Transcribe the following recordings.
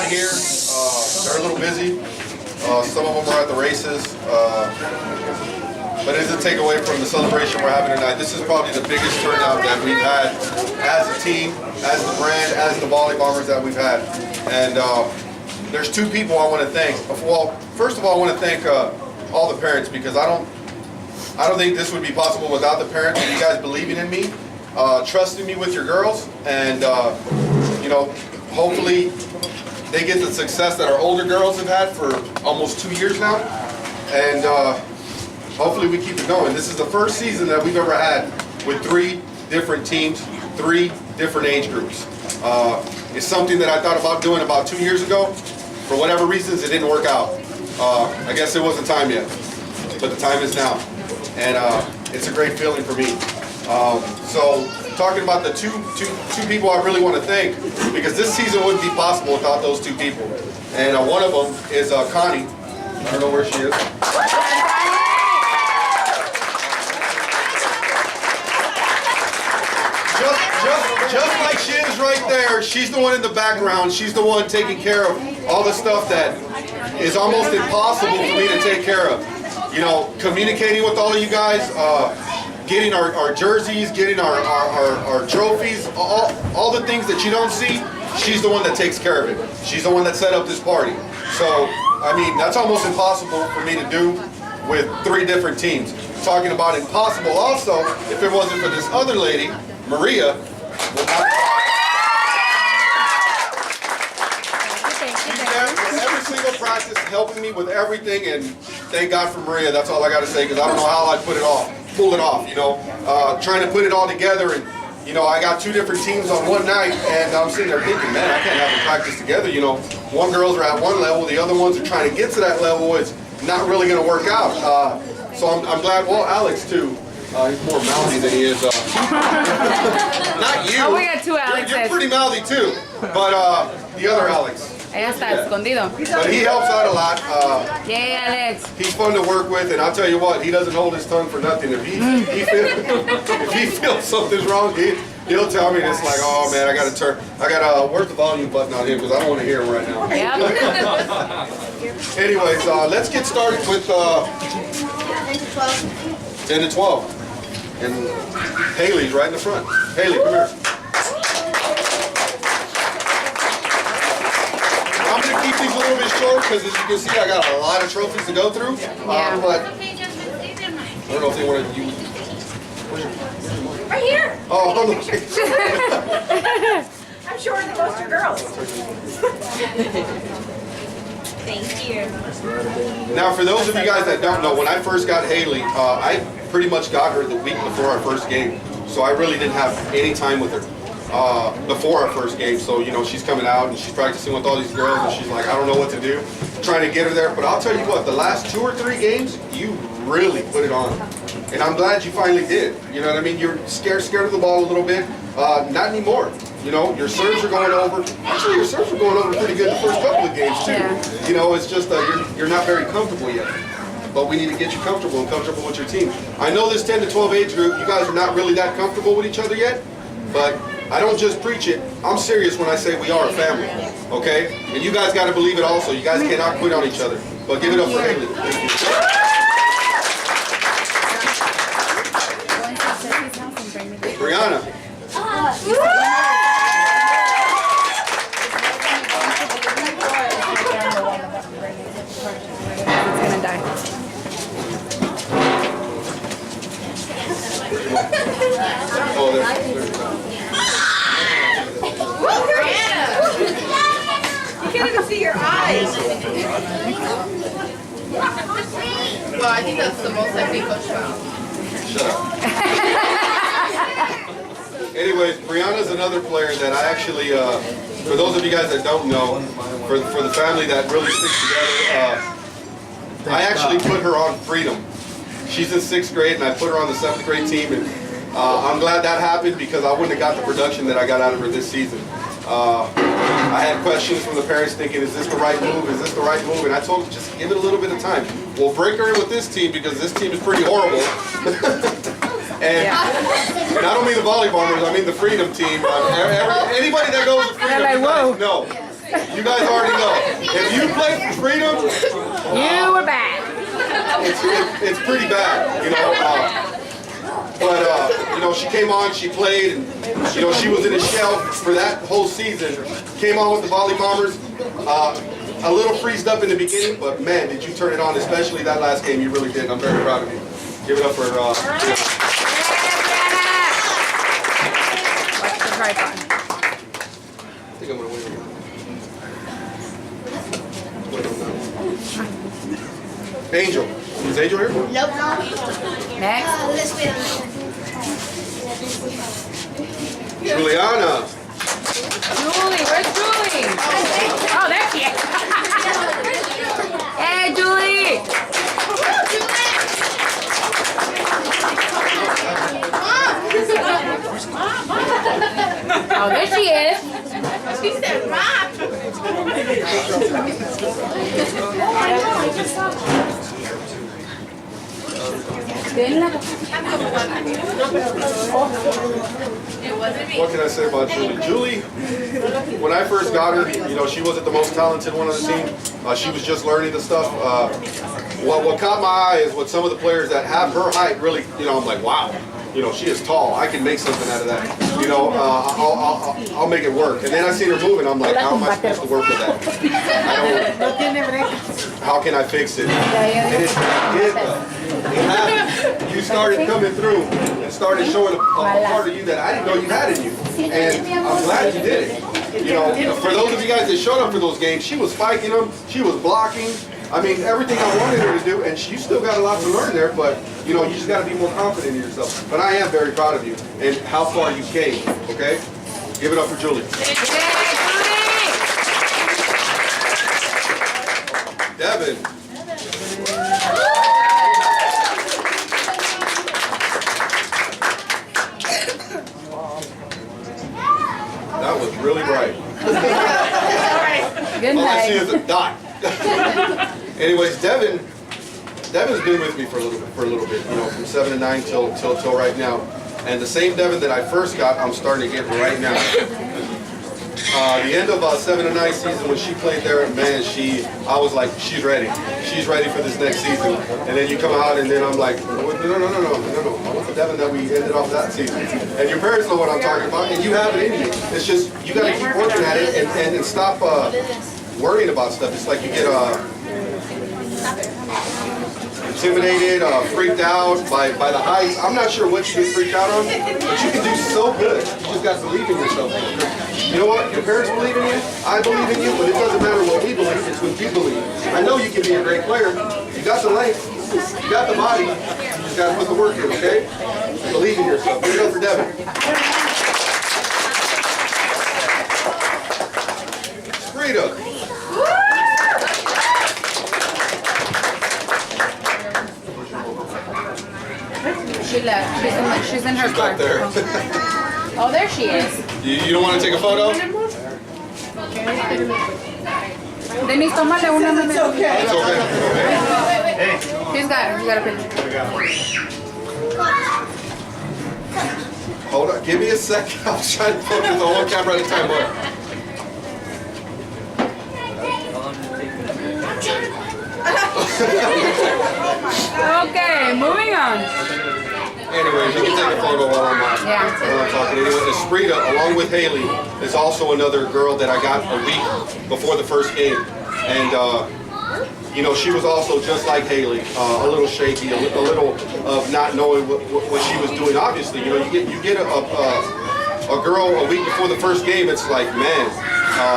not here. They're a little busy. Some of them are at the races. But it doesn't take away from the celebration we're having tonight. This is probably the biggest turnout that we've had as a team, as the brand, as the Volleybombers that we've had. And there's two people I want to thank. Well, first of all, I want to thank all the parents, because I don't think this would be possible without the parents and you guys believing in me, trusting me with your girls, and you know, hopefully they get the success that our older girls have had for almost 2 years now, and hopefully we keep it going. This is the first season that we've ever had with 3 different teams, 3 different age groups. It's something that I thought about doing about 2 years ago. For whatever reasons, it didn't work out. I guess it wasn't time yet, but the time is now. And it's a great feeling for me. So talking about the two people I really want to thank, because this season wouldn't be possible without those 2 people. And one of them is Connie. I don't know where she is. Just like she is right there, she's the one in the background. She's the one taking care of all the stuff that is almost impossible for me to take care of. You know, communicating with all of you guys, getting our jerseys, getting our trophies, all the things that you don't see, she's the one that takes care of it. She's the one that set up this party. So, I mean, that's almost impossible for me to do with 3 different teams. Talking about impossible also, if it wasn't for this other lady, Maria, every single practice, helping me with everything, and thank God for Maria. That's all I got to say, because I don't know how I'd pull it off. You know, trying to put it all together, and you know, I got 2 different teams on one night, and I'm sitting there thinking, man, I can't have them practice together. You know, one girls are at one level, the other ones are trying to get to that level. It's not really going to work out. So I'm glad. Well, Alex too. He's more mouthy than he is. Not you. Oh, we got 2 Alexes. You're pretty mouthy too. But the other Alex. Ella está escondido. But he helps out a lot. Yeah, Alex. He's fun to work with, and I'll tell you what, he doesn't hold his tongue for nothing. If he feels something's wrong, he'll tell me. And it's like, oh man, I gotta work the volume button on him, because I don't want to hear him right now. Yep. Anyways, let's get started with 10 to 12. And Haley's right in the front. Haley, come here. I'm going to keep these a little bit short, because as you can see, I got a lot of trophies to go through. But I don't know if they want to use. Right here. Oh, hold on. I'm shorter than most of your girls. Thank you. Now, for those of you guys that don't know, when I first got Haley, I pretty much got her the week before our first game. So I really didn't have any time with her before our first game. So, you know, she's coming out and she's practicing with all these girls, and she's like, I don't know what to do. Trying to get her there. But I'll tell you what, the last 2 or 3 games, you really put it on. And I'm glad you finally did. You know what I mean? You're scared of the ball a little bit. Not anymore. You know, your serves are going over. Actually, your serves are going over pretty good the first couple of games too. Yeah. You know, it's just you're not very comfortable yet. But we need to get you comfortable and comfortable with your team. I know this 10 to 12 age group, you guys are not really that comfortable with each other yet, but I don't just preach it. I'm serious when I say we are a family, okay? And you guys got to believe it also. You guys cannot quit on each other. But give it up for Haley. Thank you. Brianna. Oh, there. You can't even see your eyes. Well, I think that's the most I've seen Coach found. Shut up. Anyways, Brianna's another player that I actually, for those of you guys that don't know, for the family that really sticks together, I actually put her on Freedom. She's in 6th grade, and I put her on the 7th grade team, and I'm glad that happened, because I wouldn't have got the production that I got out of her this season. I had questions from the parents thinking, is this the right move? Is this the right move? And I told them, just give it a little bit of time. We'll break her in with this team, because this team is pretty horrible. And I don't mean the Volleybombers, I mean the Freedom team. Anybody that goes to Freedom, you guys know. You guys already know. If you play for freedom, You were bad. it's pretty bad, you know. But you know, she came on, she played, and you know, she was in a shell for that whole season. Came on with the Volleybombers. A little freezed up in the beginning, but man, did you turn it on, especially that last game. You really did. I'm very proud of you. Give it up for What's the tripod? I think I'm gonna win. Angel. Is Angel here? Nope. Next. Juliana. Julie, where's Julie? Oh, there she is. Hey, Julie. Oh, there she is. She said, "Mom." What can I say about Julie? Julie, when I first got her, you know, she wasn't the most talented one on the team. She was just learning the stuff. What caught my eye is what some of the players that have her height really, you know, I'm like, wow, you know, she is tall. I can make something out of that. You know, I'll make it work. And then I see her moving. I'm like, how am I supposed to work with that? How can I fix it? And it's it happened. You started coming through and started showing a part of you that I didn't know you had in you. And I'm glad you did it. You know, for those of you guys that showed up for those games, she was spiking them, she was blocking. I mean, everything I wanted her to do, and you still got a lot to learn there, but, you know, you just got to be more confident in yourself. But I am very proud of you and how far you came, okay? Give it up for Julie. Devin. That was really bright. Good All I see night. is a dot. Anyways, Devin's been with me for a little bit, you know, from 7 to 9 till right now. And the same Devin that I first got, I'm starting to get right now. The end of 7 to 9 season when she played there, man, I was like, she's ready. She's ready for this next season. And then you come out and then I'm like, no. I want the Devin that we ended off that season. And your parents know what I'm talking about, and you have it in you. It's just, you got to keep working at it and stop worrying about stuff. It's like you get intimidated, freaked out by the heights. I'm not sure what you get freaked out on, but you can do so good. You just got to believe in yourself. You know what? Your parents believe in you. I believe in you, but it doesn't matter what we believe. It's what you believe. I know you can be a great player. You got the length. You got the body. You just got to put the work in, okay? Believe in yourself. Give it up for Devin. Frida. She left. She's in her She's car. back there. Oh, there she is. You don't want to take a photo? Denise, tómale una. It's okay. It's okay. She's got it. You got a picture. Hold on. Give me a second. I was trying to focus on one camera at a time. What? Okay, moving on. Anyways, you can take a photo while I'm talking. Anyway, Esprita, along with Haley, is also another girl that I got a week before the first game. And, you know, she was also just like Haley, a little shaky, a little of not knowing what she was doing. Obviously, you know, you get a girl a week before the first game, it's like, man,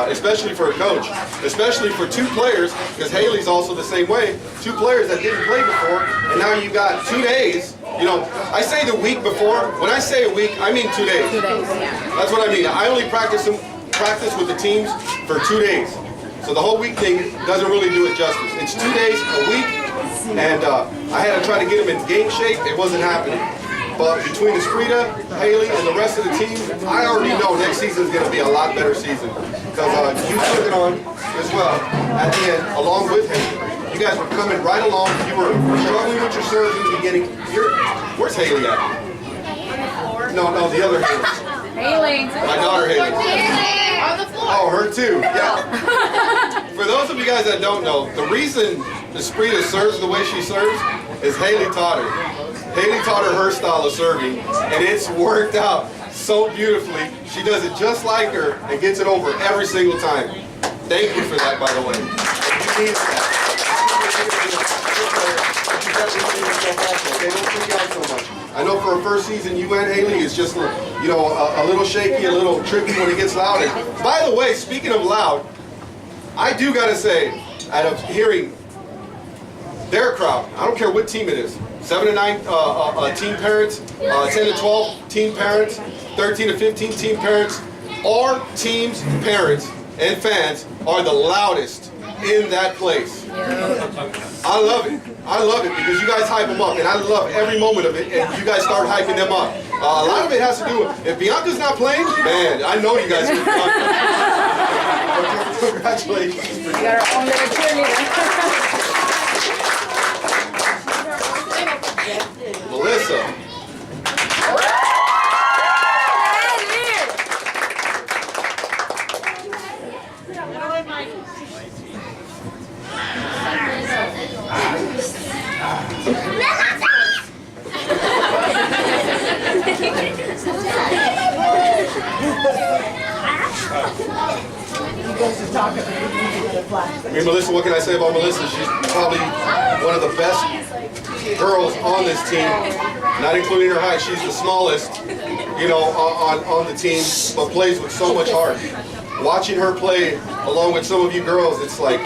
especially for a coach, especially for two players, because Haley's also the same way, two players that didn't play before, and now you got 2 days. You know, I say the week before. When I say a week, I mean 2 days. 2 days, yeah. That's what I mean. I only practice with the teams for 2 days. So the whole week thing doesn't really do it justice. It's 2 days a week, and I had to try to get them in game shape. It wasn't happening. But between Esprita, Haley, and the rest of the team, I already know next season is going to be a lot better season. Because you took it on as well at the end, along with Haley. You guys were coming right along. You were struggling with your serve in the beginning. Where's Haley at? No, the other Haley. Haley. My daughter Haley. On the floor. Oh, her too. Yeah. those of you guys that don't know, the reason Esprita serves the way she serves is Haley taught her. Haley taught her style of serving, and it's worked out so beautifully. She does it just like her and gets it over every single time. Thank you for that, by the way. You need that. Okay, don't freak out so much. I know for a first season, you and Haley is just, you know, a little shaky, a little tricky when it gets loud. And by the way, speaking of loud, I do gotta say, out of hearing their crowd, I don't care what team it is, 7 to 9 teen parents, 10 to 12 teen parents, 13 to 15 teen parents, our team's parents and fans are the loudest in that place. I love it. I love it because you guys hype them up, and I love every moment of it, and you guys start hyping them up. A lot of it has to do with, if Bianca's not playing, man, I know you guys are congratulations. We got our own little cheerleader. Melissa. I mean, Melissa, what can I say about Melissa? She's probably one of the best girls on this team, not including her height. She's the smallest, you know, on the team, but plays with so much heart. Watching her play along with some of you girls, it's like,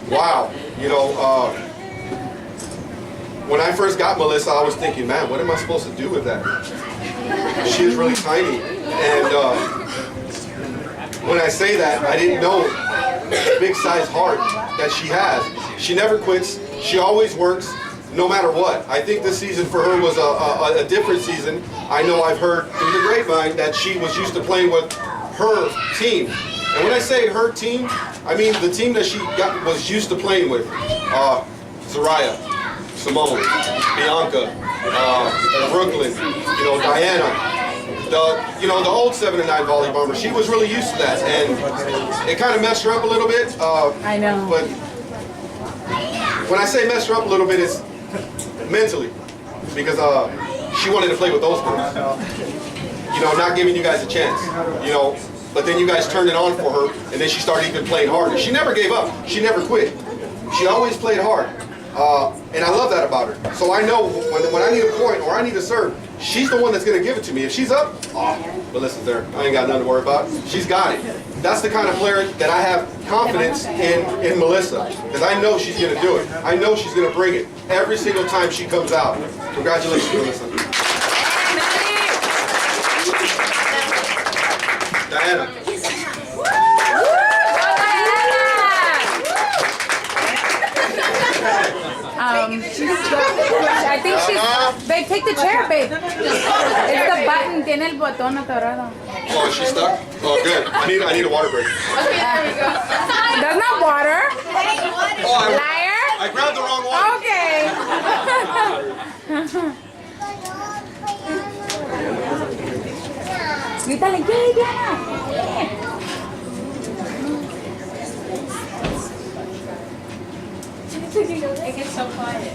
wow. You know, when I first got Melissa, I was thinking, man, what am I supposed to do with that? She is really tiny, and when I say that, I didn't know the big size heart that she has. She never quits. She always works, no matter what. I think this season for her was a different season. I know I've heard through the grapevine that she was used to playing with her team. And when I say her team, I mean the team that she was used to playing with. Zariah, Simone, Bianca, Brooklyn, you know, Diana. The old 7 to 9 Volleybombers, she was really used to that, and it kind of messed her up a little bit. I know. But when I say messed her up a little bit, it's mentally, because she wanted to play with those girls. You know, not giving you guys a chance. You know, but then you guys turned it on for her, and then she started even playing harder. She never gave up. She never quit. She always played hard, and I love that about her. So I know when I need a point or I need a serve, she's the one that's going to give it to me. If she's up, Melissa's there. I ain't got nothing to worry about. She's got it. That's the kind of player that I have confidence in Melissa, because I know she's going to do it. I know she's going to bring it every single time she comes out. Congratulations, Melissa. Diana. I think she's. Babe, take the chair, babe. It's the button. Tiene el botón atorado. Oh, is she stuck? Oh, good. I need a water break. Okay, there we go. That's not water. Oh, Liar. I grabbed the wrong one. Okay. Grítale, yay, Diana. It gets so quiet.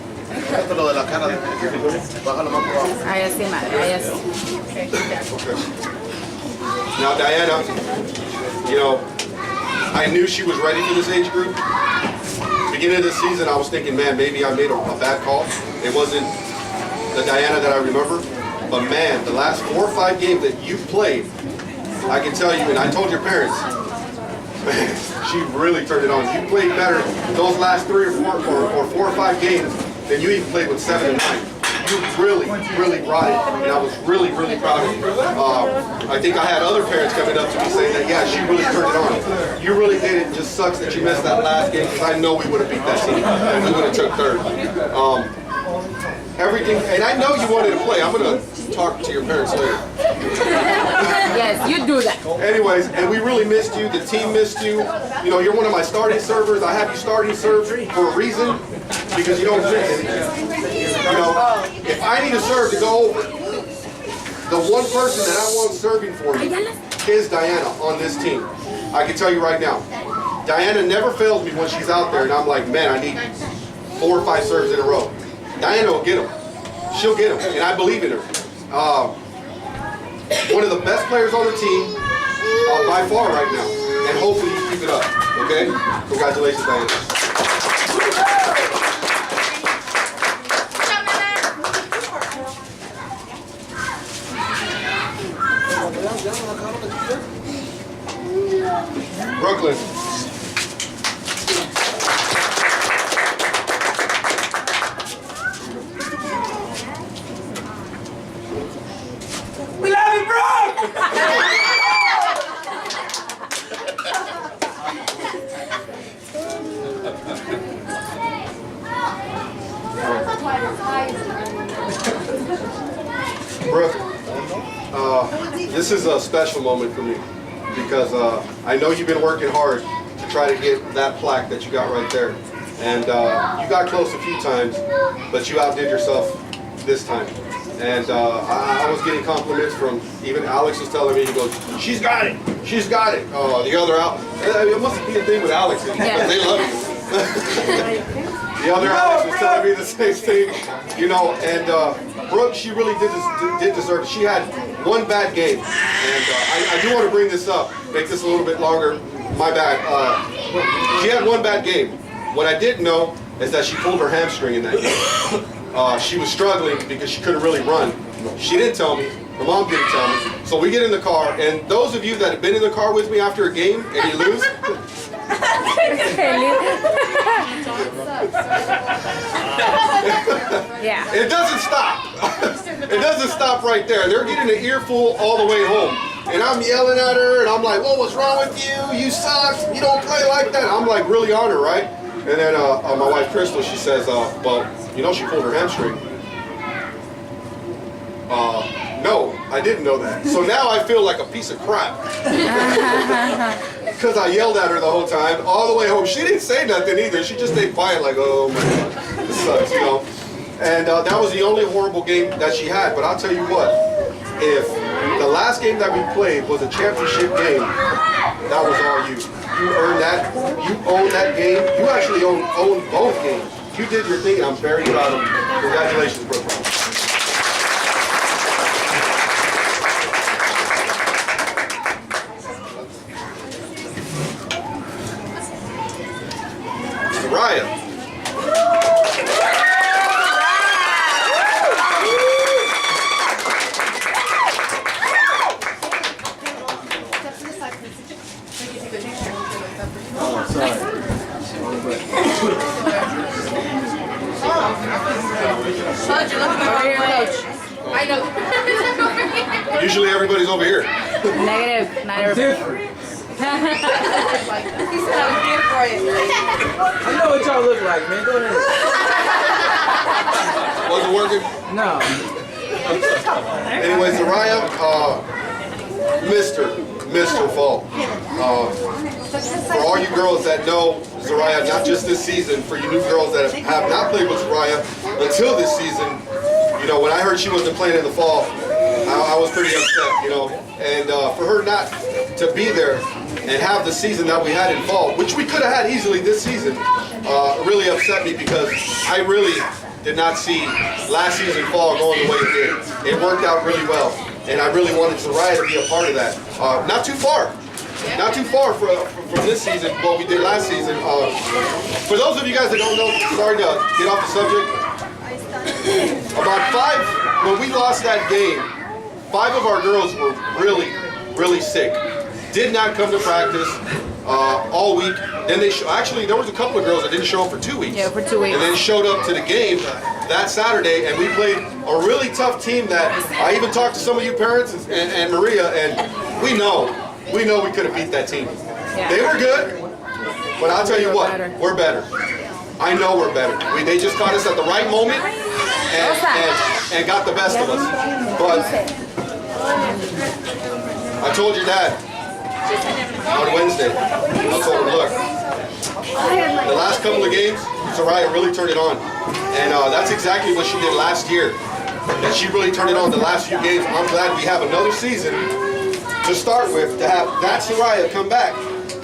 Ahí así, madre, ahí así. Okay. Now, Diana, you know, I knew she was ready for this age group. Beginning of the season, I was thinking, man, maybe I made a bad call. It wasn't the Diana that I remember. But man, the last 4 or 5 games that you played, I can tell you, and I told your parents, man, she really turned it on. You played better those last 3 or 4 or 5 games than you even played with 7 and 9. You really brought it, and I was really proud of you. I think I had other parents coming up to me saying that, yeah, she really turned it on. You really did it. It just sucks that you missed that last game, because I know we would have beat that team, and we would have took third. Everything, and I know you wanted to play. I'm going to talk to your parents later. Yes, you do that. Anyways, and we really missed you. The team missed you. You know, you're one of my starting servers. I have you starting serve for a reason, because you don't miss anything. You know, if I need a serve to go over, the one person that I want serving for me is Diana on this team. I can tell you right now. Diana never fails me when she's out there, and I'm like, man, I need 4 or 5 serves in a row. Diana will get them. She'll get them, and I believe in her. One of the best players on the team by far right now, and hopefully you keep it up. Okay? Congratulations, Diana. Brooklyn. We love you, Brooke! Brooke, this is a special moment for me because I know you've been working hard to try to get that plaque that you got right there. And you got close a few times, but you outdid yourself this time. And I was getting compliments from, even Alex was telling me, he goes, she's got it, she's got it. The other Alex, it must be a thing with Alex, because they love you. The other Alex was telling me the same thing, you know, and Brooke, she really did deserve it. She had one bad game, and I do want to bring this up, make this a little bit longer, my bad. She had one bad game. What I didn't know is that she pulled her hamstring in that game. She was struggling because she couldn't really run. She didn't tell me. My mom didn't tell me. So we get in the car, and those of you that have been in the car with me after a game and you lose, yeah. It doesn't stop. It doesn't stop right there. They're getting an earful all the way home. And I'm yelling at her, and I'm like, well, what's wrong with you? You suck. You don't play like that. I'm like really on her, right? And then my wife, Crystal, she says, well, you know she pulled her hamstring. No, I didn't know that. So now I feel like a piece of crap. Because I yelled at her the whole time, all the way home. She didn't say nothing either. She just stayed quiet like, oh my God, this sucks, you know. And that was the only horrible game that she had. But I'll tell you what, if the last game that we played was a championship game, that was all you. You earned that. You owned that game. You actually owned both games. You did your thing, and I'm very proud of you. Congratulations, Brooke. Raya. I know. Usually everybody's over here. Negative. Not everybody. He's not here for it. I know what y'all look like, man. Go ahead. Wasn't working? No. Anyways, Zaraya, Mr. Fall. For all you girls that know Zaraya, not just this season, for you new girls that have not played with Zaraya until this season, you know, when I heard she wasn't playing in the fall, I was pretty upset, you know. And for her not to be there and have the season that we had in fall, which we could have had easily this season, really upset me because I really did not see last season fall going the way it did. It worked out really well, and I really wanted Zaraya to be a part of that. Not too far from this season, what we did last season. For those of you guys that don't know, sorry to get off the subject, when we lost that game, 5 of our girls were really sick. Did not come to practice all week. Then they actually there was a couple of girls that didn't show up for 2 weeks. Yeah, for 2 weeks. And then showed up to the game that Saturday, and we played a really tough team that I even talked to some of you parents and Maria, and we know we could have beat that team. Yeah. They were good, but I'll tell you what, we're better. I know we're better. They just caught us at the right moment and got the best of us. But I told your dad on Wednesday, I told him, look, the last couple of games, Zaraya really turned it on. And that's exactly what she did last year. And she really turned it on the last few games. I'm glad we have another season to start with, to have that Zaraya come back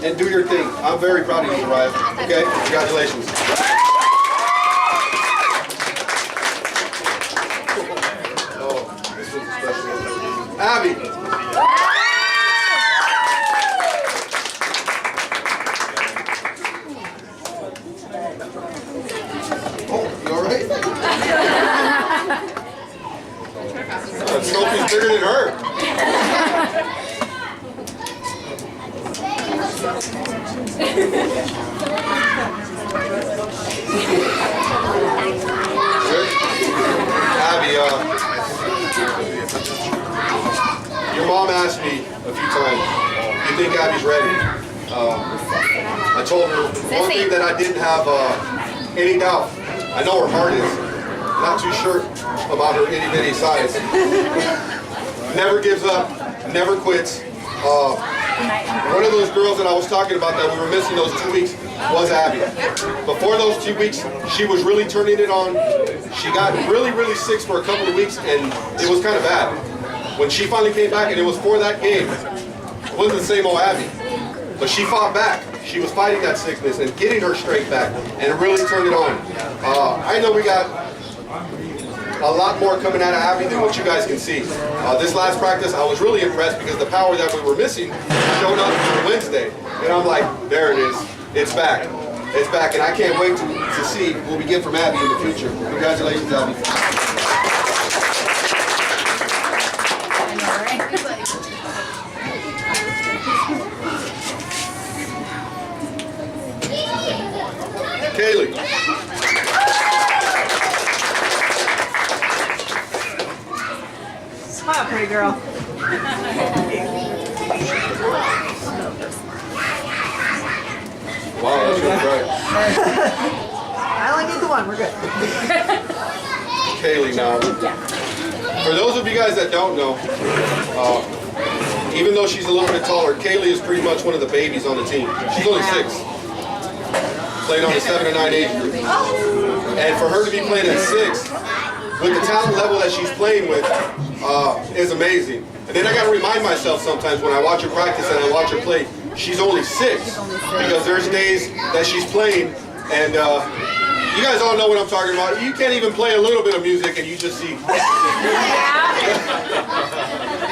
and do your thing. I'm very proud of you, Mariah. Okay? Congratulations. Oh, this was special. Abby. Oh, you all right? Sophie's bigger than her. Abby, your mom asked me a few times, do you think Abby's ready? I told her one thing that I didn't have any doubt. I know her heart is. Not too sure about her itty bitty size. Never gives up, never quits. One of those girls that I was talking about that we were missing those 2 weeks was Abby. Before those 2 weeks, she was really turning it on. She got really, really sick for a couple of weeks, and it was kind of bad. When she finally came back, and it was for that game, it wasn't the same old Abby. But she fought back. She was fighting that sickness and getting her strength back, and really turned it on. I know we got a lot more coming out of Abby than what you guys can see. This last practice, I was really impressed because the power that we were missing showed up on Wednesday. And I'm like, there it is. It's back. It's back. And I can't wait to see what we get from Abby in the future. Congratulations, Abby. Kaylee. Smile, pretty girl. Wow, that's really bright. I only need the one. We're good. Kaylee now. For those of you guys that don't know, even though she's a little bit taller, Kaylee is pretty much one of the babies on the team. She's only 6. Playing on the 7 and 9 age group. And for her to be playing at 6, with the talent level that she's playing with, is amazing. And then I got to remind myself sometimes when I watch her practice and I watch her play, she's only 6. Because there's days that she's playing, and you guys all know what I'm talking about. You can't even play a little bit of music and you just see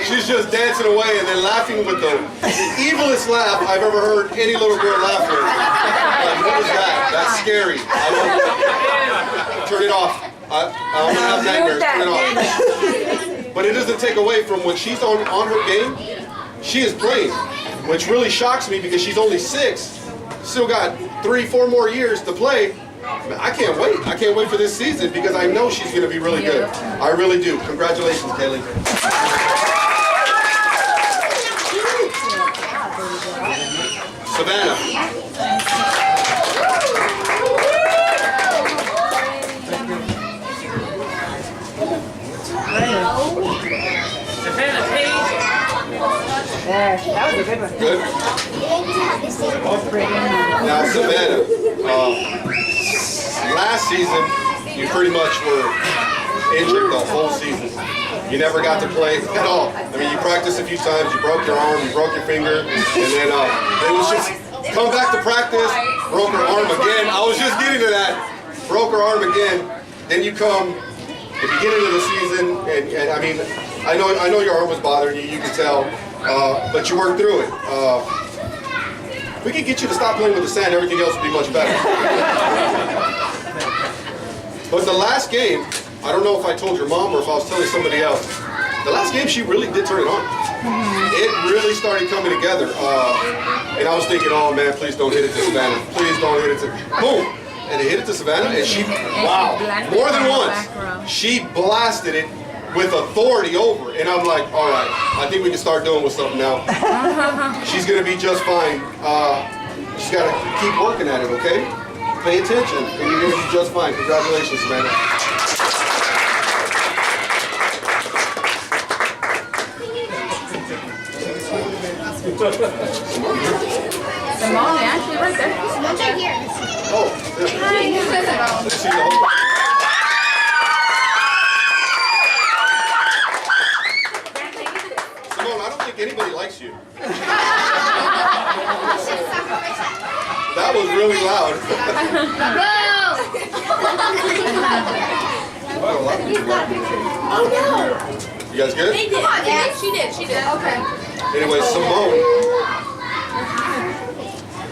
she's just dancing away and then laughing with the evilest laugh I've ever heard any little girl laugh with. Like, what is that? That's scary. Turn it off. I don't have nightmares. Turn it off. But it doesn't take away from when she's on her game, she is playing. Which really shocks me because she's only 6. Still got 3-4 more years to play. I can't wait. I can't wait for this season because I know she's going to be really good. I really do. Congratulations, Kaylee. Savannah. There. That was a good one. Good. Now, Savannah. Last season, you pretty much were injured the whole season. You never got to play at all. I mean, you practiced a few times, you broke your arm, you broke your finger, and then it was just come back to practice, broke her arm again. I was just getting to that. Broke her arm again. Then you come the beginning of the season, and I mean, I know your arm was bothering you, you can tell, but you worked through it. We could get you to stop playing with the sand, everything else would be much better. But the last game, I don't know if I told your mom or if I was telling somebody else, the last game she really did turn it on. It really started coming together. And I was thinking, oh man, please don't hit it to Savannah. Please don't hit it to, boom! And it hit it to Savannah and she, wow, more than once, she blasted it with authority over. And I'm like, all right, I think we can start doing with something now. She's gonna be just fine. She's gotta keep working at it, okay? Pay attention, and you're gonna be just fine. Congratulations, Savannah. Simone, yeah, she's right there. Simone's right here. Oh, yeah. Let's see the whole. Simone, I don't think anybody likes you. That was really loud. Oh no! You guys good? Come on, yeah, she did. Okay. Anyway, Simone.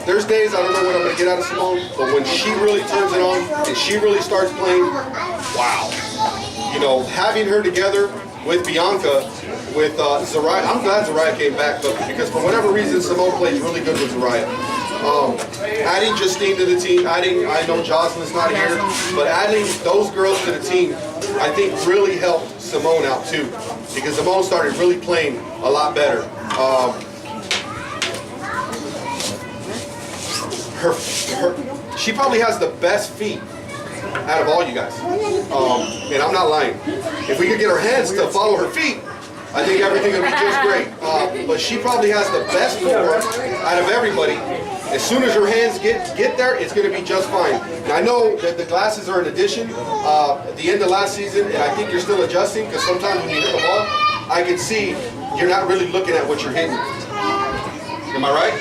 There's days I don't know what I'm going to get out of Simone, but when she really turns it on and she really starts playing, wow. You know, having her together with Bianca, with Zariah, I'm glad Zariah came back, but because for whatever reason, Simone plays really good with Zariah. Adding Justine to the team, I know Jocelyn's not here, but adding those girls to the team, I think really helped Simone out too, because Simone started really playing a lot better. She probably has the best feet out of all you guys, and I'm not lying. If we could get our hands to follow her feet, I think everything would be just great. But she probably has the best footwork out of everybody. As soon as her hands get there, it's going to be just fine. And I know that the glasses are an addition at the end of last season, and I think you're still adjusting because sometimes when you hit the ball, I can see you're not really looking at what you're hitting. Am I right?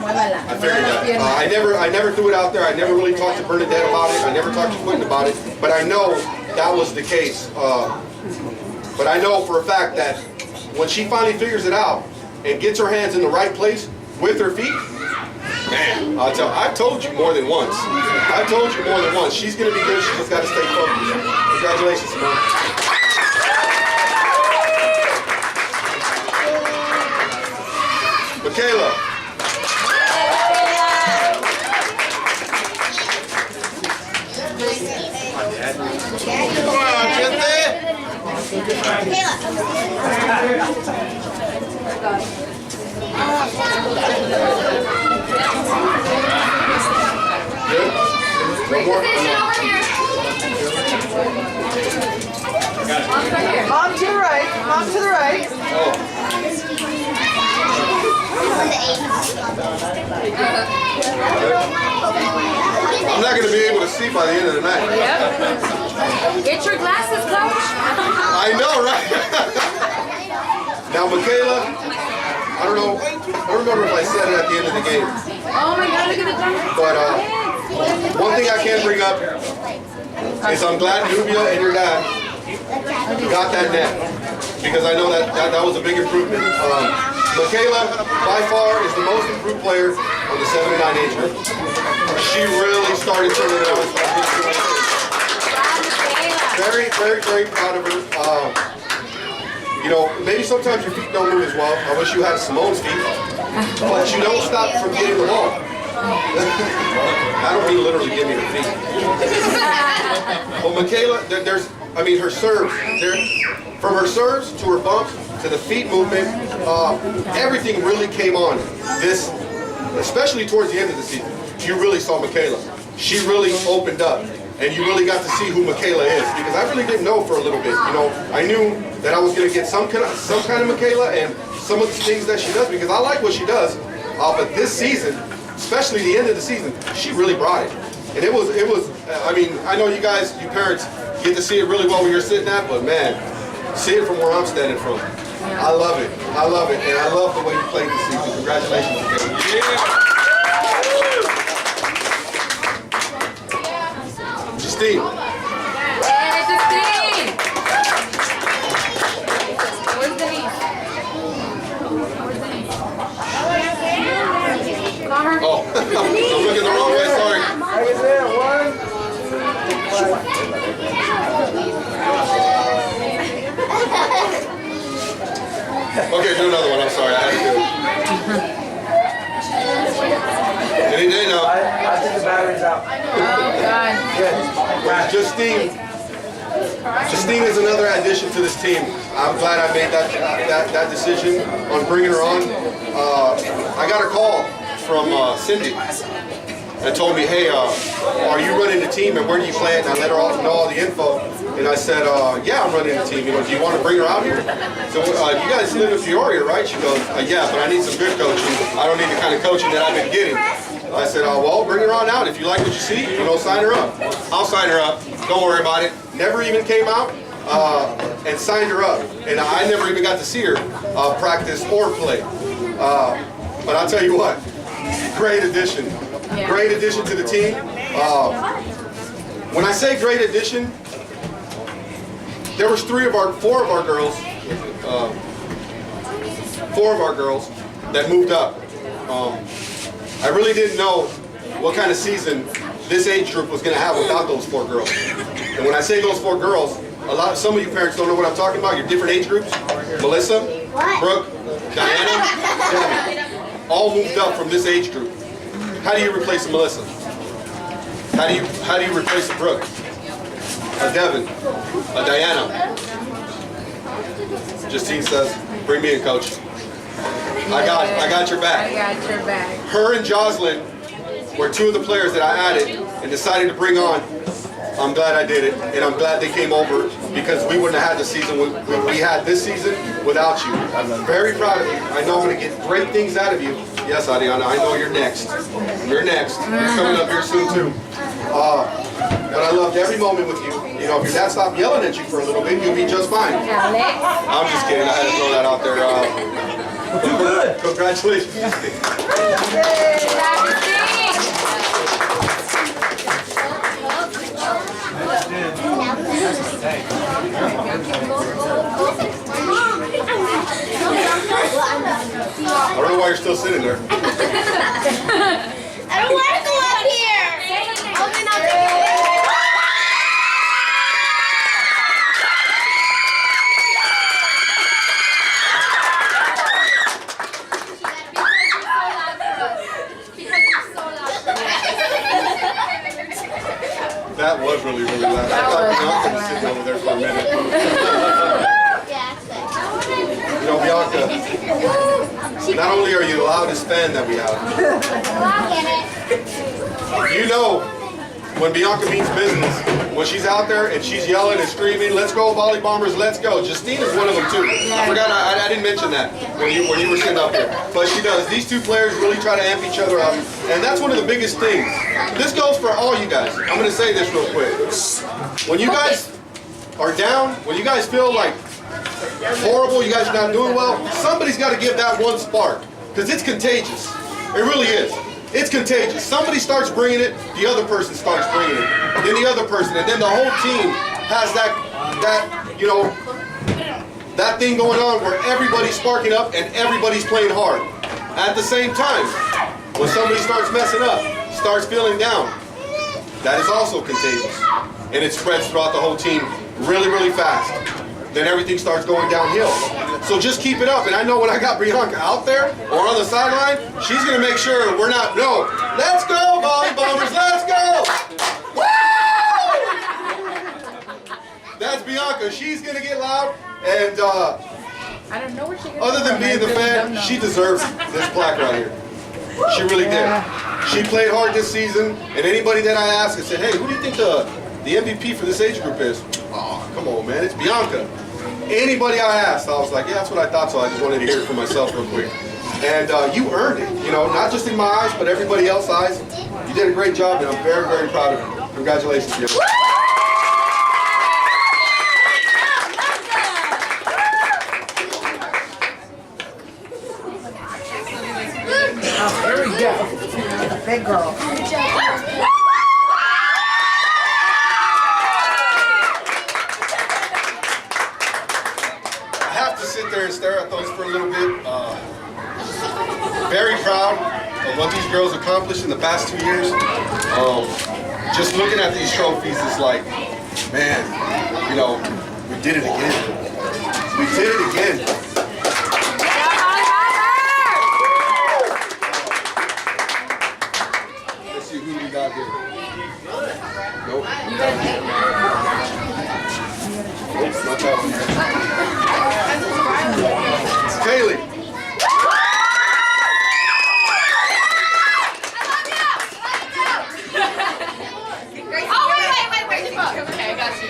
I figured that. I never threw it out there. I never really talked to Bernadette about it. I never talked to Quentin about it. But I know that was the case. But I know for a fact that when she finally figures it out and gets her hands in the right place with her feet, man, I've told you more than once. I've told you more than once. She's going to be good. She's just got to stay focused. Congratulations, Simone. Michaela. Mom to the right. Mom to the right. I'm not going to be able to see by the end of the night. Yep. Get your glasses, coach. I know, right? Now, Michaela, I don't remember if I said it at the end of the game. Oh my God, look at the jump. But one thing I can bring up is I'm glad Nubia and your dad got that net, because I know that was a big improvement. Michaela, by far, is the most improved player on the 7 to 9 age group. She really started turning it on. Very, very, very proud of her. You know, maybe sometimes your feet don't move as well. I wish you had Simone's feet, but you don't stop from getting the ball. I don't mean literally give me the feet. Well, Michaela, her serves, from her serves to her bump to the feet movement, everything really came on this, especially towards the end of the season. You really saw Michaela. She really opened up, and you really got to see who Michaela is, because I really didn't know for a little bit. You know, I knew that I was going to get some kind of Michaela and some of the things that she does, because I like what she does. But this season, especially the end of the season, she really brought it. And it was. I mean, I know you guys, you parents, get to see it really well when you're sitting at, but man, see it from where I'm standing from. I love it. I love it, and I love the way you played this season. Congratulations, Michaela. Justine. Hey, Justine. Where's Denise? Call her. Oh, I'm looking the wrong way, sorry. How you doing? Okay, do another one. I'm sorry, I had to do it. Any day now. I think the battery's out. Oh God. Good. Justine is another addition to this team. I'm glad I made that decision on bringing her on. I got a call from Cindy that told me, hey, are you running the team and where do you play? And I let her know all the info. And I said, yeah, I'm running the team. You know, do you want to bring her out here? So you guys live in Peoria, right? She goes, yeah, but I need some good coaching. I don't need the kind of coaching that I've been getting. I said, well, bring her on out. If you like what you see, you know, sign her up. I'll sign her up. Don't worry about it. Never even came out and signed her up. And I never even got to see her practice or play. But I'll tell you what, great addition. Great addition to the team. When I say great addition, there was four of our girls that moved up. I really didn't know what kind of season this age group was going to have without those 4 girls. And when I say those 4 girls, some of you parents don't know what I'm talking about. Your different age groups. Melissa, Brooke, Diana, Debbie, all moved up from this age group. How do you replace a Melissa? How do you replace a Brooke? A Devin? A Diana? Justine says, "Bring me in, coach. I got your back." I got your back. Her and Jocelyn were 2 of the players that I added and decided to bring on. I'm glad I did it, and I'm glad they came over because we wouldn't have had the season we had this season without you. I'm very proud of you. I know I'm going to get great things out of you. Yes, Adriana, I know you're next. You're next. You're coming up here soon too. But I loved every moment with you. You know, if your dad stopped yelling at you for a little bit, you'll be just fine. I'm just kidding. I had to throw that out there. Congratulations. I don't know why you're still sitting there. I don't want to go up here. That was really, really loud. I thought Bianca was sitting over there for a minute. You know, Bianca, not only are you the loudest fan that we have, you know, when Bianca means business, when she's out there and she's yelling and screaming, "Let's go, Volleybombers, let's go." Justine is one of them too. I forgot, I didn't mention that when you were sitting up here. But she does. These 2 players really try to amp each other up. And that's one of the biggest things. This goes for all you guys. I'm going to say this real quick. When you guys are down, when you guys feel like horrible, you guys are not doing well, somebody's got to give that one spark. Because it's contagious. It really is. It's contagious. Somebody starts bringing it, the other person starts bringing it, then the other person, and then the whole team has that thing going on where everybody's sparking up and everybody's playing hard. At the same time, when somebody starts messing up, starts feeling down, that is also contagious. And it spreads throughout the whole team really, really fast. Then everything starts going downhill. So just keep it up. And I know when I got Bianca out there or on the sideline, she's going to make sure we're not, no, let's go, Volleybombers, let's go! Woo! That's Bianca. She's going to get loud. And I don't know what she other than being the fan, she deserves this plaque right here. She really did. She played hard this season. And anybody that I asked, I said, "Hey, who do you think the MVP for this age group is?" "Oh, come on, man, it's Bianca." Anybody I asked, I was like, "Yeah, that's what I thought," so I just wanted to hear it for myself real quick. And you earned it, you know, not just in my eyes, but everybody else's eyes. You did a great job, and I'm very, very proud of you. Congratulations, Bianca. Oh, here we go. Big girl. Sit there and stare at those for a little bit. Very proud of what these girls accomplished in the past 2 years. Just looking at these trophies, it's like, man, you know, we did it again. We did it again. Let's see who we got here. Nope. Oops, not that one. Kaylee. Wait. Okay, I got you.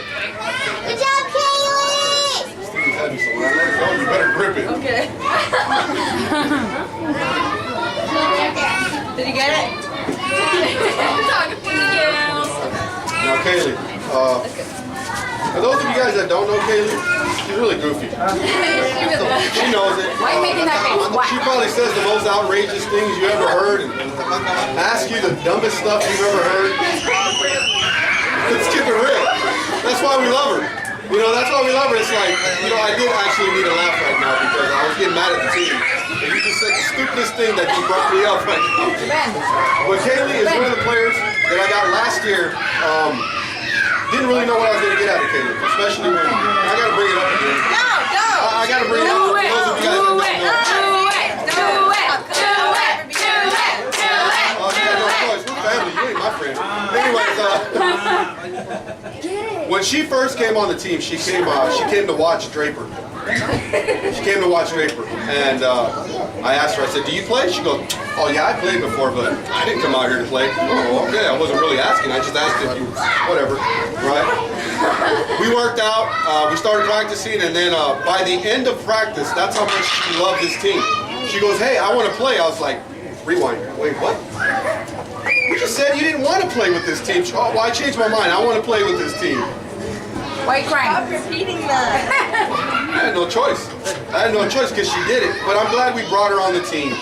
Good job, Kaylee! Steve's heavy, so when I let it go, you better grip it. Okay. Did you get it? Now, Kaylee, for those of you guys that don't know Kaylee, she's really goofy. She knows it. Why are you making that face? Why? She probably says the most outrageous things you ever heard and asks you to dumbest stuff you've ever heard. Let's keep it real. That's why we love her. You know, that's why we love her. It's like, you know, I did actually need a laugh right now because I was getting mad at the team. And you just said the stupidest thing that you brought me up right now. But Kaylee is one of the players that I got last year. Didn't really know what I was going to get out of Kaylee, especially when I got to bring it up again. I got to bring it up for those of you guys that don't know. Oh, you got no choice. We're family. You ain't my friend. Anyways, when she first came on the team, she came to watch Draper. She came to watch Draper, and I asked her. I said, "Do you play?" She goes, "Oh yeah, I played before, but I didn't come out here to play." Oh, okay. I wasn't really asking. I just asked if you, whatever, right? We worked out. We started practicing, and then by the end of practice, that's how much she loved this team. She goes, "Hey, I want to play." I was like, "Rewind. Wait, what? You just said you didn't want to play with this team." Oh, well, I changed my mind. I want to play with this team. Why are you crying? Stop repeating that. I had no choice. I had no choice because she did it. But I'm glad we brought her on the team.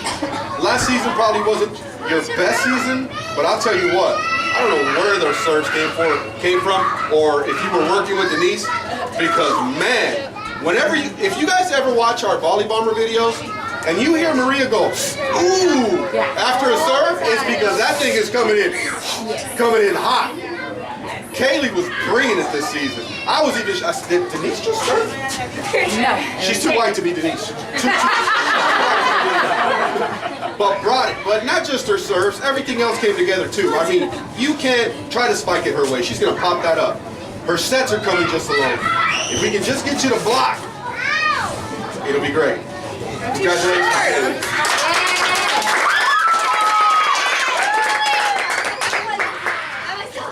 Last season probably wasn't your best season, but I'll tell you what. I don't know where those serves came from, or if you were working with Denise, because man, if you guys ever watch our Volleybombers videos, and you hear Maria go, ooh, after a serve, it's because that thing is coming in hot. Kaylee was bringing it this season. I said, did Denise just serve? No. She's too white to be Denise. But brought it. But not just her serves, everything else came together too. I mean, you can't try to spike it her way. She's going to pop that up. Her sets are coming just alone. If we can just get you to block, it'll be great. Congratulations.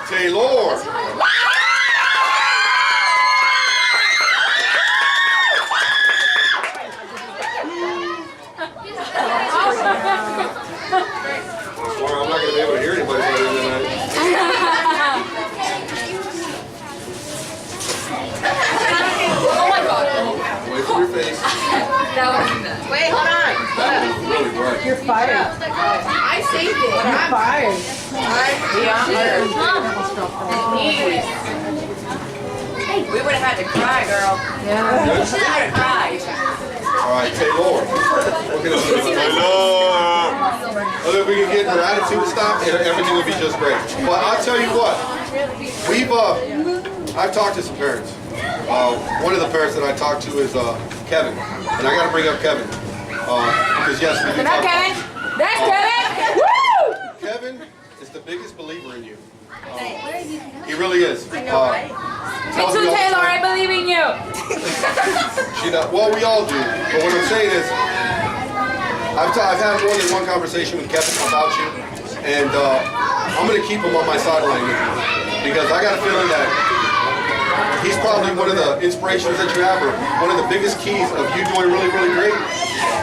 Taylor. I'm not going to be able to hear anybody better than that. Oh my God. Wait for your face. Wait, hold on. That was really bright. You're fired. I saved it. You're fired. We would have had to cry, girl. Yeah. We should have cried. All right, Taylor. We're going to see Taylor. If we can get her attitude to stop, everything will be just great. But I'll tell you what. I've talked to some parents. One of the parents that I talked to is Kevin. And I got to bring up Kevin. Because yes, we do talk Kevin. about That's Kevin. Woo! Kevin is the biggest believer in you. He really is. Me too, Taylor. I believe in you. Well, we all do. But what I'm saying is, I've had more than one conversation with Kevin about you, and I'm going to keep him on my sideline with you because I got a feeling that he's probably one of the inspirations that you have, or one of the biggest keys of you doing really, really great.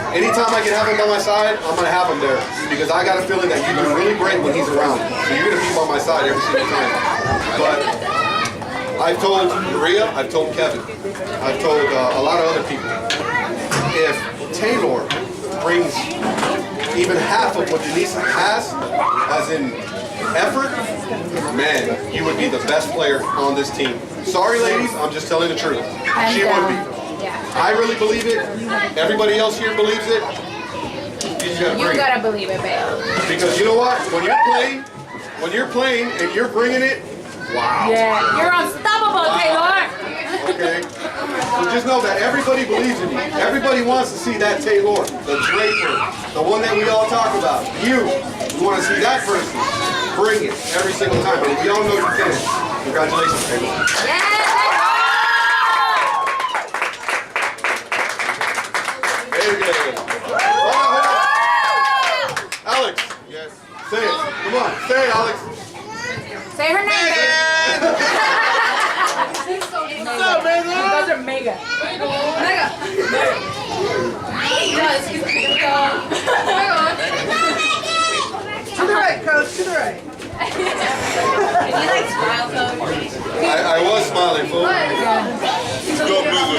Anytime I can have him by my side, I'm going to have him there because I got a feeling that you do really great when he's around. So you're going to be by my side every single time. But I've told Maria, I've told Kevin, I've told a lot of other people, if Taylor brings even half of what Denise has, as in effort, man, you would be the best player on this team. Sorry, ladies, I'm just telling the truth. She would be. I really believe it. Everybody else here believes it. You gotta believe it, babe. Because you know what? When you're playing and you're bringing it, wow. Yeah, you're unstoppable, Taylor. Okay. So just know that everybody believes in you. Everybody wants to see that Taylor, the Draper, the one that we all talk about. You want to see that person. Bring it every single time. And we all know you can. Congratulations, Taylor. Yeah. Very good. Hold on. Alex. Yes. Say it. Come on. Say it, Alex. Say her name. What's up, man? You guys are mega. Mega. To the right, coach. To the right. Did you like smile, Coach? I was smiling, fool. Go Blue.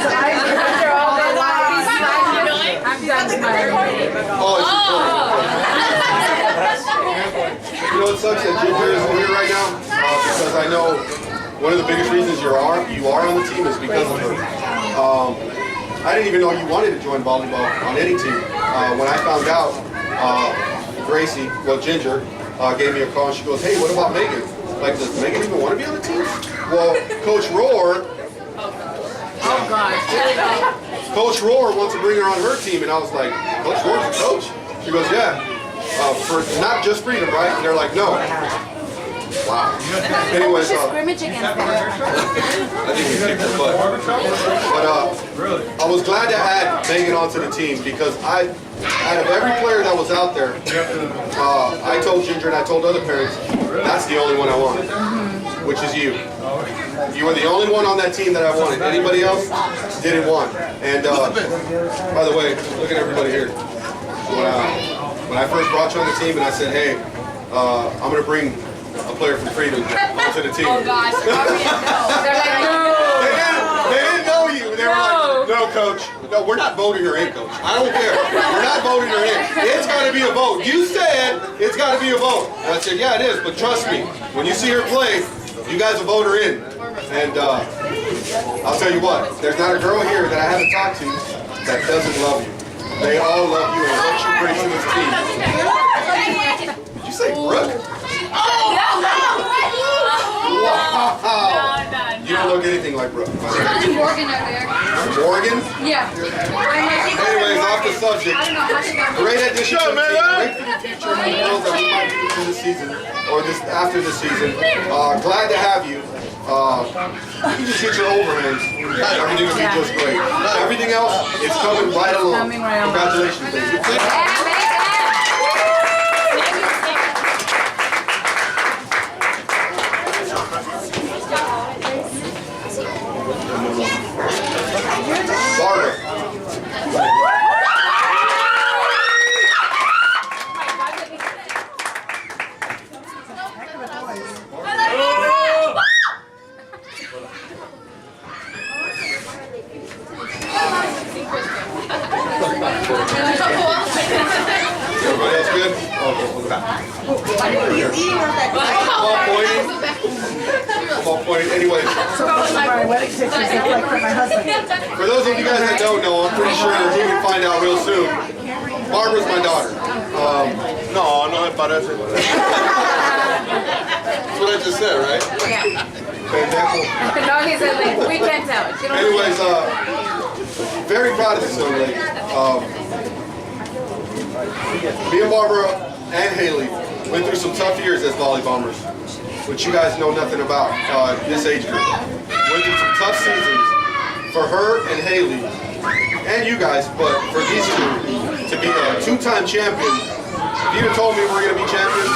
After all that I'm done smiling. Oh, You know, it sucks that Ginger isn't here right now because I know one of the biggest reasons you are on the team is because of her. I didn't even know you wanted to join volleyball on any team. When I found out, Gracie, well, Ginger, gave me a call and she goes, "Hey, what about Megan? Like, does Megan even want to be on the team?" Well, Coach Rohr. Oh gosh. Coach Rohr wants to bring her on her team, and I was like, "Coach Rohr's a coach?" She goes, "Yeah, for not just freedom, right?" And they're like, "No." Wow. Anyways, Scrimmage against them. I think we kicked her butt. But I was glad to add Megan onto the team because out of every player that was out there, I told Ginger and I told other parents, that's the only one I wanted, which is you. You were the only one on that team that I wanted. Anybody else didn't want. And by the way, look at everybody here. When I first brought you on the team and I said, "Hey, I'm going to bring a player from Freedom onto the team." Oh gosh. They're like, no. They didn't know you. They were like, "No, coach. No, we're not voting her in, coach. I don't care. We're not voting her in. It's got to be a vote. You said it's got to be a vote." And I said, "Yeah, it is. But trust me, when you see her play, you guys will vote her in." And I'll tell you what, there's not a girl here that I haven't talked to that doesn't love you. They all love you and what you bring to this team. Did you say Brooke? Wow. You don't look anything like Brooke. Morgan over there. Morgan? Yeah. Anyways, off the subject. Great addition to the team. Great for the future and the girls that we might get into this season or after this season. Glad to have you. You just get your overhands. Everything will be just great. Everything else, it's coming right along. Congratulations, baby. Barbara. Everybody else good? Oh, ball pointing. Anyways. My wedding pictures look like for my husband. For those of you guys that don't know, I'm pretty sure that you can find out real soon. Barbara's my daughter. No me parece. That's what I just said, right? Yeah. Fantastic. No, he said like, we can't tell. Anyways, very proud of this young lady. Me and Barbara and Haley went through some tough years as Volleybombers, which you guys know nothing about, this age group. Went through some tough seasons for her and Haley, and you guys, but for these two to be a two-time champion. If you'd have told me we're going to be champions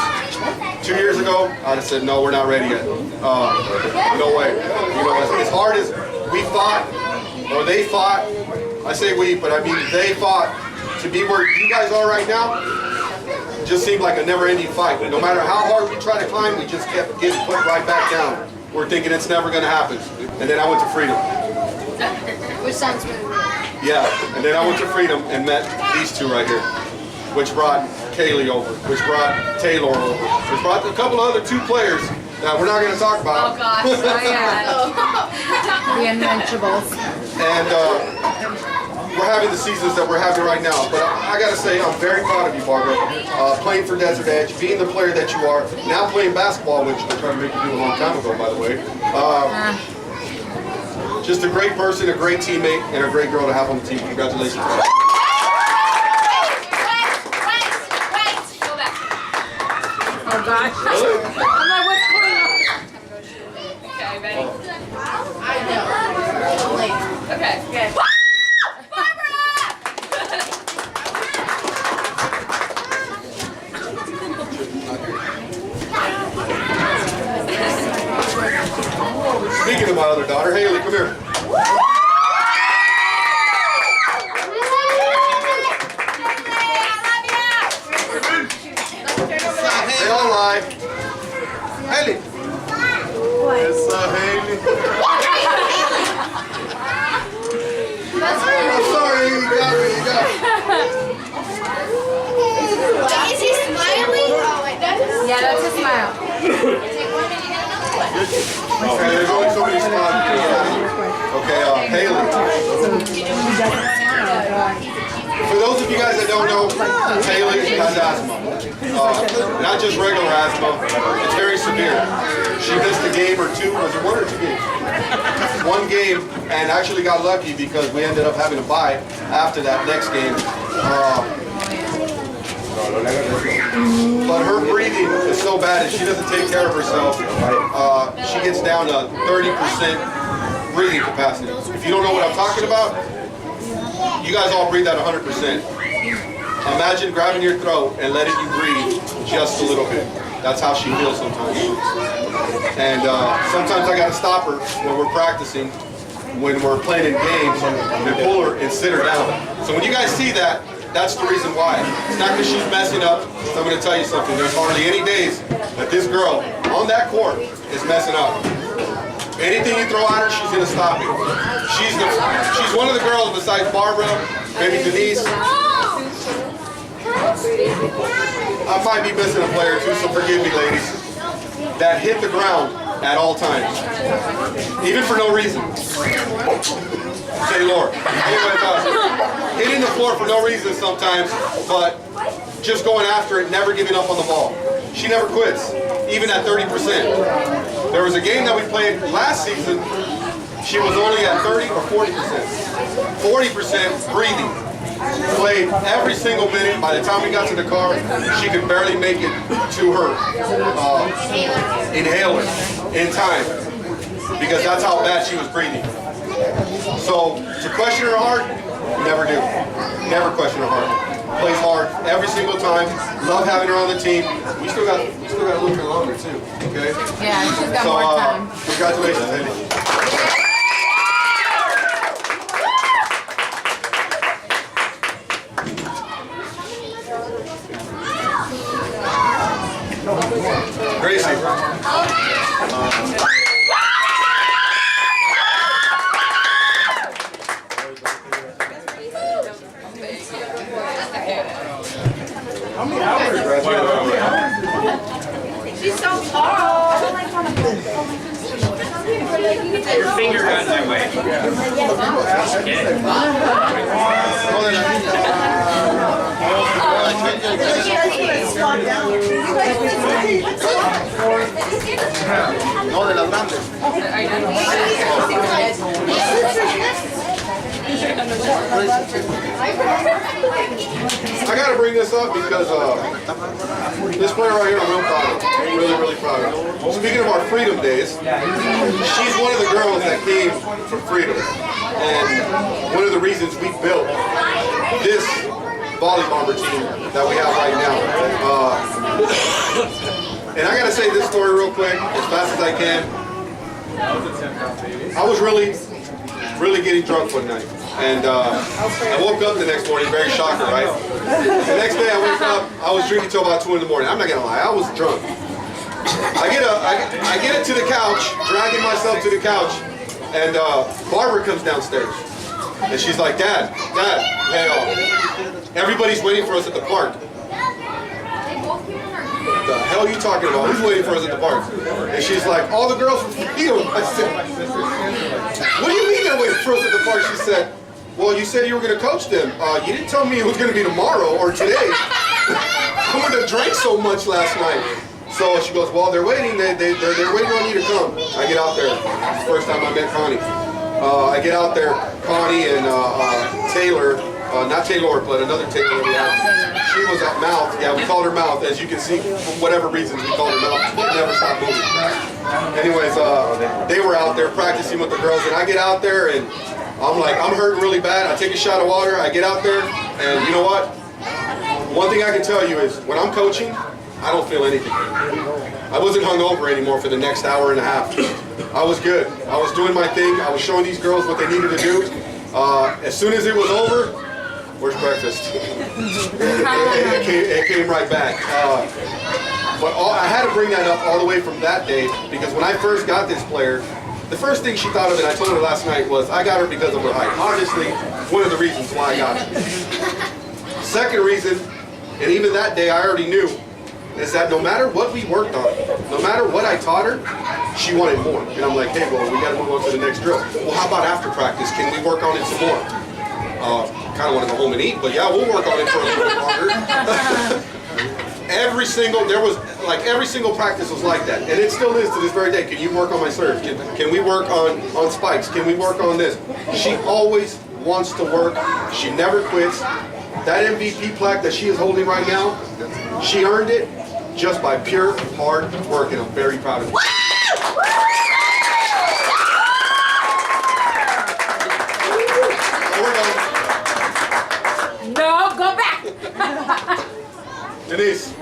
2 years ago, I'd have said, no, we're not ready yet. No way. You know, as hard as we fought, or they fought, I say we, but I mean they fought to be where you guys are right now, it just seemed like a never-ending fight. No matter how hard we tried to climb, we just kept getting put right back down. We're thinking it's never going to happen. And then I went to Freedom. Which sounds really weird. Yeah, and then I went to Freedom and met these two right here, which brought Kaylee over, which brought Taylor over, which brought a couple of other two players that we're not going to talk about. Oh gosh. Oh yeah. The Unmentionables. And we're having the seasons that we're having right now. But I got to say, I'm very proud of you, Barbara. Playing for Desert Edge, being the player that you are, now playing basketball, which I tried to make you do a long time ago, by the way. Just a great person, a great teammate, and a great girl to have on the team. Congratulations. Wait. Go back. Oh gosh. Really? I'm like, what's going on? Okay, ready? I know. Okay. Okay. Speaking of my other daughter, Haley, come here. Say all live. Haley. Yes, Haley. I'm sorry, you got me, you got me. Is he smiling? Oh, wait, that is. Yeah, that's his Okay, there's only so many spots. Okay, Haley. For those of you guys that don't know, Haley has asthma. Not just regular asthma, it's very severe. She missed a game or two, was it 1 or 2 games? 1 game, and actually got lucky because we ended up having a bye after that next game. But her breathing is so bad and she doesn't take care of herself. She gets down to 30% breathing capacity. If you don't know what I'm talking about, you guys all breathe at 100%. Imagine grabbing your throat and letting you breathe just a little bit. That's how she feels sometimes. And sometimes I gotta stop her when we're practicing, when we're playing in games, and pull her and sit her down. So when you guys see that, that's the reason why. It's not because she's messing up. So I'm gonna tell you something. There's hardly any days that this girl on that court is messing up. Anything you throw at her, she's gonna stop it. She's one of the girls besides Barbara, maybe Denise. I might be missing a player too, so forgive me, ladies. That hit the ground at all times, even for no reason. Say Lord. Hitting the floor for no reason sometimes, but just going after it, never giving up on the ball. She never quits, even at 30%. There was a game that we played last season. She was only at 30 or 40%. 40% breathing. Played every single minute. By the time we got to the car, she could barely make it to her inhaler in time because that's how bad she was breathing. So to question her hard, never do. Never question her hard. Plays hard every single time. Love having her on the team. We still got a little bit longer too. Okay. Yeah, she's got more time. Congratulations, Haley. Gracie. How many hours graduated? She's so tall. Your finger got in my way. No, de las grandes. I gotta bring this up because this player right here, I'm real proud of. Really, really proud of. Speaking of our freedom days, she's one of the girls that came for freedom. And one of the reasons we built this Volleybombers team that we have right now. And I gotta say this story real quick, as fast as I can. I was really getting drunk one night. And I woke up the next morning, very shocker, right? The next day I woke up, I was drinking till about 2 in the morning. I'm not gonna lie, I was drunk. I get it to the couch, dragging myself to the couch, and Barbara comes downstairs. And she's like, Dad, hey, everybody's waiting for us at the park. What the hell are you talking about? Who's waiting for us at the park? And she's like, all the girls from Freedom. I said, what do you mean they're waiting for us at the park? She said, well, you said you were going to coach them. You didn't tell me it was going to be tomorrow or today. I wouldn't have drank so much last night. So she goes, well, they're waiting. They're waiting on you to come. I get out there. It's the first time I met Connie. I get out there, Connie and Taylor, not Taylor, but another Taylor that we had. She was at Mouth. Yeah, we called her Mouth. As you can see, for whatever reasons, we called her Mouth. She never stopped moving. Anyways, they were out there practicing with the girls, and I get out there, and I'm like, I'm hurting really bad. I take a shot of water. I get out there, and you know what? One thing I can tell you is, when I'm coaching, I don't feel anything. I wasn't hungover anymore for the next hour and a half. I was good. I was doing my thing. I was showing these girls what they needed to do. As soon as it was over, where's breakfast? it came right back. But I had to bring that up all the way from that day because when I first got this player, the first thing she thought of, and I told her last night, was I got her because of her height. Honestly, one of the reasons why I got her. Second reason, and even that day I already knew, is that no matter what we worked on, no matter what I taught her, she wanted more. And I'm like, hey, well, we got to move on to the next drill. Well, how about after practice? Can we work on it some more? Kind of want to go home and eat, but yeah, we'll work on it for a little bit longer. every single practice was like that, and it still is to this very day. Can you work on my serve? Can we work on spikes? Can we work on this? She always wants to work. She never quits. That MVP plaque that she is holding right now, she earned it just by pure hard work, and I'm very proud of her. No, go back. Denise.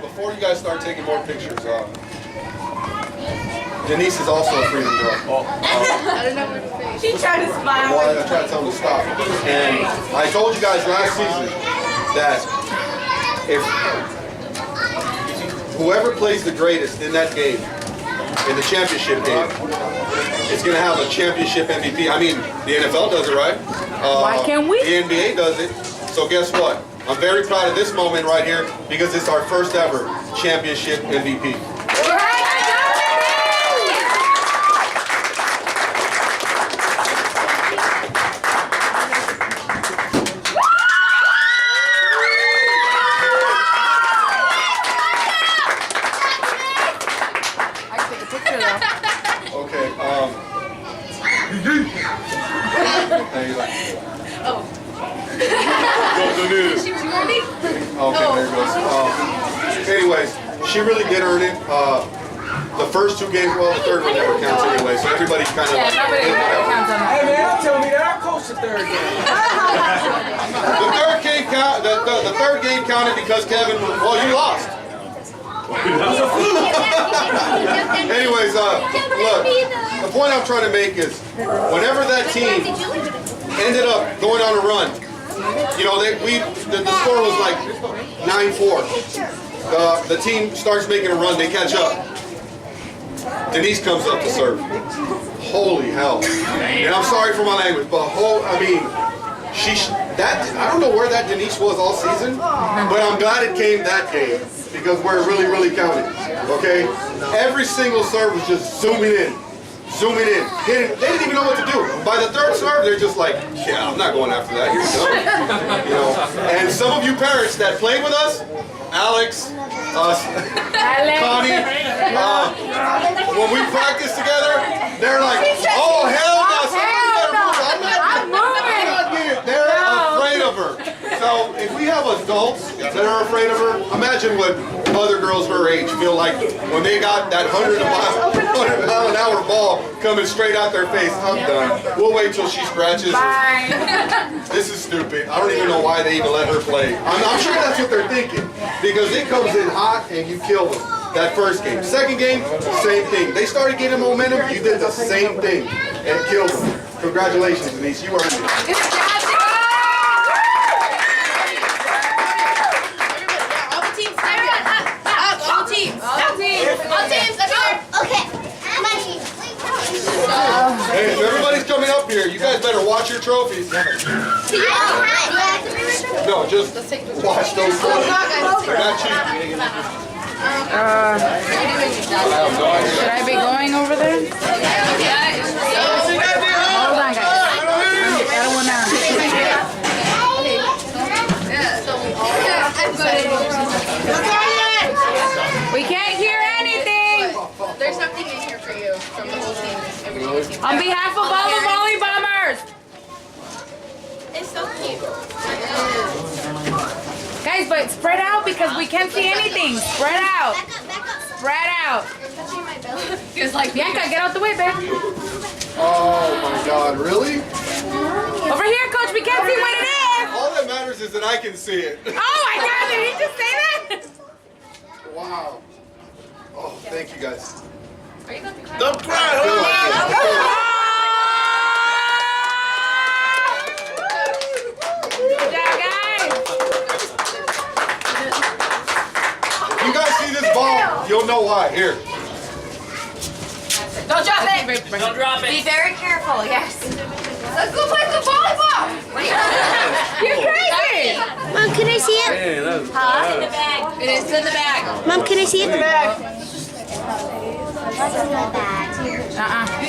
Before you guys start taking more pictures, Denise is also a freedom girl. I don't know what to say. She tried to smile. Well, I tried to tell them to stop. And I told you guys last season that if whoever plays the greatest in that game, in the championship game, is going to have a championship MVP. I mean, the NFL does it, right? Why can't we? The NBA does it. So guess what? I'm very proud of this moment right here because it's our first ever championship MVP. Okay, there you go. Oh. She was ready? Okay, there it goes. Anyways, she really did earn it. The first two games, well, the third one never counts anyway, so everybody kind of... Yeah, nobody counts on that. Hey man, don't tell me that. I coached the third game. The third game counted because Kevin, well, you lost. Anyways, look, the point I'm trying to make is, whenever that team ended up going on a run, you know, the score was like 9-4. The team starts making a run, they catch up. Denise comes up to serve. Holy hell! And I'm sorry for my language, but I don't know where that Denise was all season, but I'm glad it came that game because where it really, really counted. Okay, every single serve was just zooming in, hitting. They didn't even know what to do. By the third serve, they're just like, yeah, I'm not going after that. You're done. You know. And some of you parents that played with us, Alex, Connie, when we practice together, they're like, oh hell no, I'm not getting it. They're afraid of her. So if we have adults that are afraid of her, imagine what other girls her age feel like when they got that 100-mile-an-hour ball coming straight out their face. I'm done. We'll wait till she scratches. Bye. This is stupid. I don't even know why they even let her play. I'm sure that's what they're thinking. Because it comes in hot and you kill them. That first game. Second game, same thing. They started getting momentum, you did the same thing and killed them. Congratulations, Denise. You earned it. Okay. My team. Hey, if everybody's coming up here, you guys better watch your trophies. No, just watch those trophies. Not cheap. Should I be going over there? Hold on, guys. I don't want to. We can't hear anything. There's something in here for you from the whole team. On behalf of all the Volleybombers. It's so cute. Guys, but spread out because we can't see anything. Spread out. Spread out. He was like, Bianca, get out the way, babe. Oh my God, really? Over here, coach. We can't see what it is. All that matters is that I can see it. Oh my God, did he just say that? Wow. Oh, thank you guys. Don't cry. Good job, guys. You guys see this ball? You'll know why. Here. Don't drop it. Don't drop Be it. very careful. Yes. Let's go play some volleyball. You're crazy. Mom, can I see it? Huh? In the bag. It is in the bag. Mom, can I see it?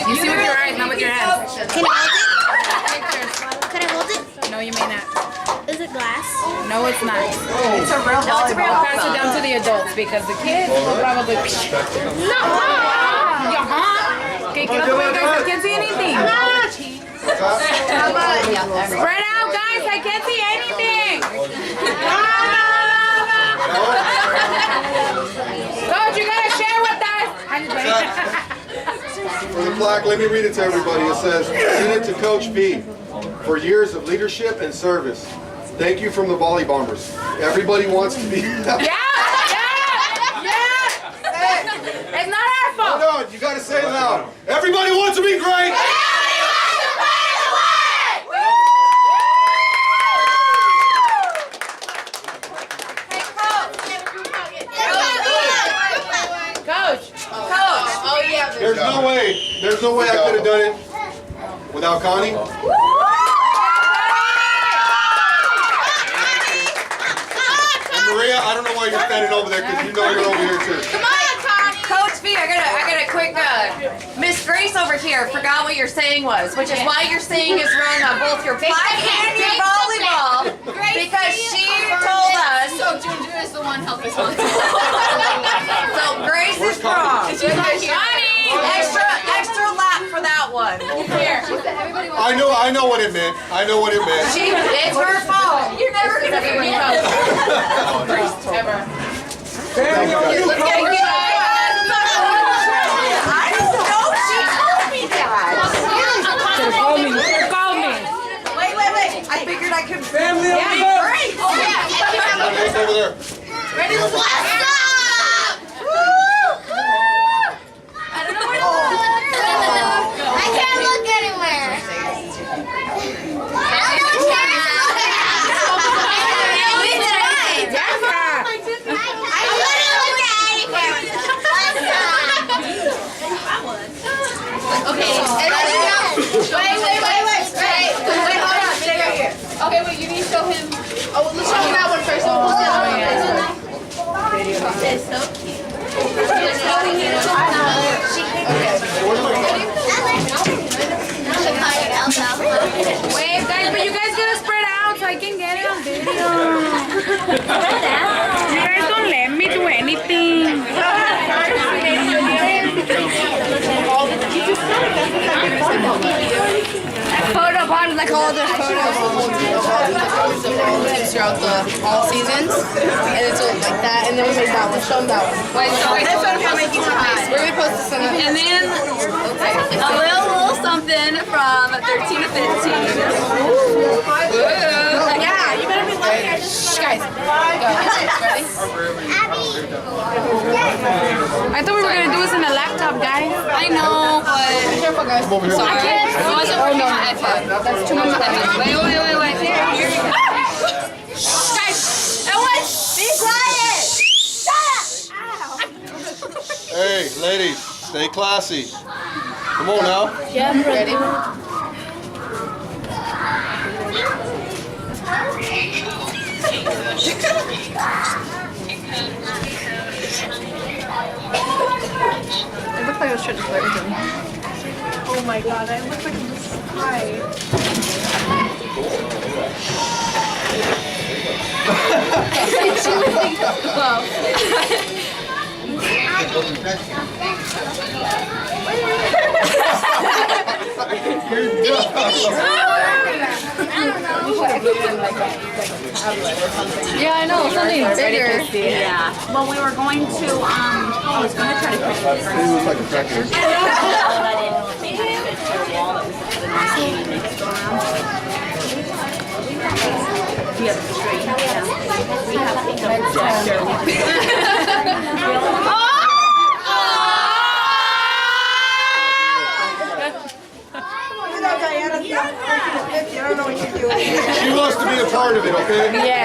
You see with your eyes, not with your hands. Can I hold Pictures. it? Can I hold it? No, you may not. Is it glass? No, it's not. It's a real volleyball. Pass it down to the adults because the kids will probably. No! Okay, get out the way, guys. I can't see anything. Spread out, guys. I can't see anything. Coach, you gotta share with us. For the plaque, let me read it to everybody. It says, send it to Coach B for years of leadership and service. Thank you from the Volleybombers. Everybody wants to be... Yeah! It's not our fault. No, you gotta say it loud. Everybody wants to be great! Coach. Oh yeah. There's no way I could have done it without Connie. And Maria, I don't know why you're standing over there because you know you're over here too. Come on, Connie. Coach V, I got a quick Miss Grace over here forgot what your saying was, which is why your saying is wrong on both your plaque and your volleyball. Because she told us. So June is the one helping us. So Grace is wrong. Connie, extra lap for that one. Here. I know what it meant. I know what it meant. It's her fault. You're never gonna be me. Ever. Thank you. I don't know. She told me that. Call me. Wait. I figured I could. Family of Great. Oh yeah. It's over there. Ready? What's up? I don't know where to look. I can't look anywhere. Okay. Wait, hold on. Stay right here. Okay, wait, you need to show him. Oh, let's show him that one first. We'll see that one. It's so cute. Wait, guys, but you guys gotta spread out so I can get it on video. You guys don't let me do anything. Photo bond, like all the photos. Tips throughout all seasons. And it's all like that. And then we make that one. Show them that one. Wait, so we're going to post this on the. And then a little something from 13 to 15. Yeah, you better be lucky. Shh, guys. Go. Ready? I thought we were gonna do this in a laptop, guys. I know, but Be careful, guys. sorry. I wasn't working on my iPad. That's too much iPad. Wait. Here. Shh, guys. Everyone, be quiet. Shut up. Hey, ladies, stay classy. Come on now. Ready? It looked like I was trying to flirt with him. Oh my god, I look like I'm just crying. Yeah, I know. Something bigger. Yeah. Well, we were going to, I was going to try to put it Like a tractor. She wants to be a part of it, okay? Yeah.